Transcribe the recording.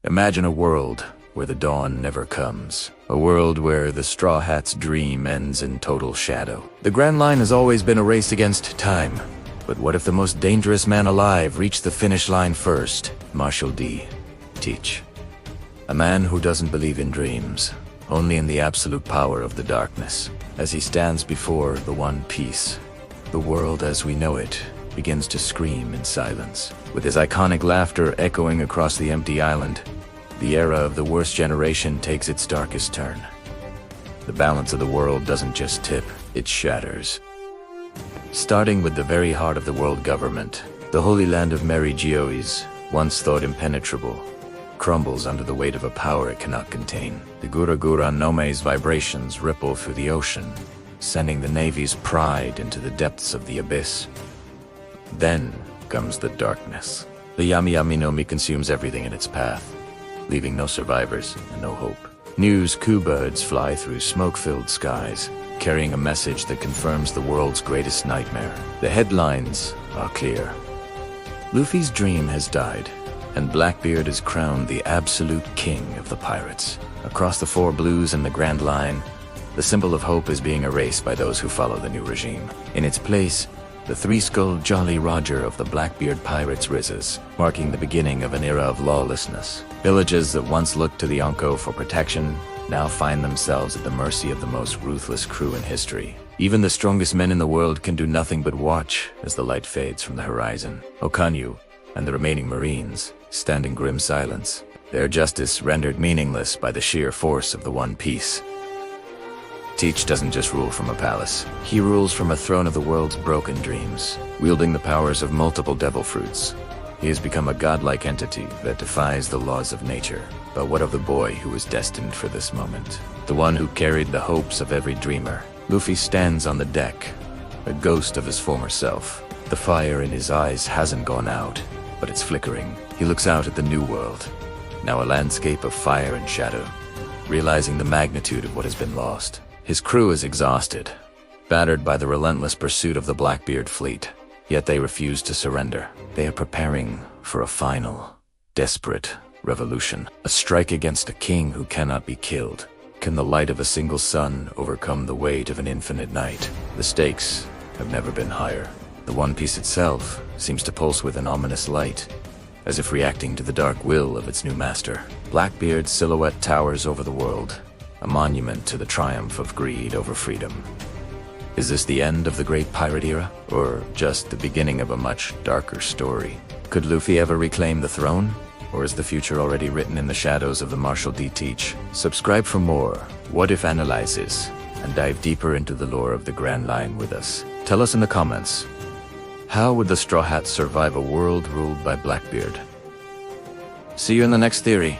Imagine a world where the dawn never comes. A world where the Straw Hat's dream ends in total shadow. The Grand Line has always been a race against time. But what if the most dangerous man alive reached the finish line first? Marshal D. Teach. A man who doesn't believe in dreams, only in the absolute power of the darkness. As he stands before the One Piece, the world as we know it begins to scream in silence. With his iconic laughter echoing across the empty island, the era of the worst generation takes its darkest turn. The balance of the world doesn't just tip, it shatters. Starting with the very heart of the world government, the holy land of Mary Geoise, once thought impenetrable, crumbles under the weight of a power it cannot contain. The Gura Gura Nome's vibrations ripple through the ocean, sending the Navy's pride into the depths of the abyss. Then comes the darkness. The Yami Yami Nomi consumes everything in its path, leaving no survivors and no hope. News coup birds fly through smoke-filled skies, carrying a message that confirms the world's greatest nightmare. The headlines are clear. Luffy's dream has died, and Blackbeard is crowned the absolute king of the pirates. Across the Four Blues and the Grand Line, the symbol of hope is being erased by those who follow the new regime. In its place, the three-skulled Jolly Roger of the Blackbeard pirates rises, marking the beginning of an era of lawlessness. Villages that once looked to the Yonko for protection now find themselves at the mercy of the most ruthless crew in history. Even the strongest men in the world can do nothing but watch as the light fades from the horizon. Okanyu and the remaining Marines stand in grim silence, their justice rendered meaningless by the sheer force of the One Piece. Teach doesn't just rule from a palace. He rules from a throne of the world's broken dreams, wielding the powers of multiple devil fruits. He has become a godlike entity that defies the laws of nature. But what of the boy who was destined for this moment? The one who carried the hopes of every dreamer. Luffy stands on the deck, a ghost of his former self. The fire in his eyes hasn't gone out, but it's flickering. He looks out at the new world, now a landscape of fire and shadow, realizing the magnitude of what has been lost. His crew is exhausted, battered by the relentless pursuit of the Blackbeard fleet, yet they refuse to surrender. They are preparing for a final, desperate revolution, a strike against a king who cannot be killed. Can the light of a single sun overcome the weight of an infinite night? The stakes have never been higher. The One Piece itself seems to pulse with an ominous light, as if reacting to the dark will of its new master. Blackbeard's silhouette towers over the world, a monument to the triumph of greed over freedom. Is this the end of the great pirate era, or just the beginning of a much darker story? Could Luffy ever reclaim the throne, or is the future already written in the shadows of the Marshal D. Teach? Subscribe for more What If analyses, and dive deeper into the lore of the Grand Line with us. Tell us in the comments, how would the Straw Hats survive a world ruled by Blackbeard? See you in the next theory.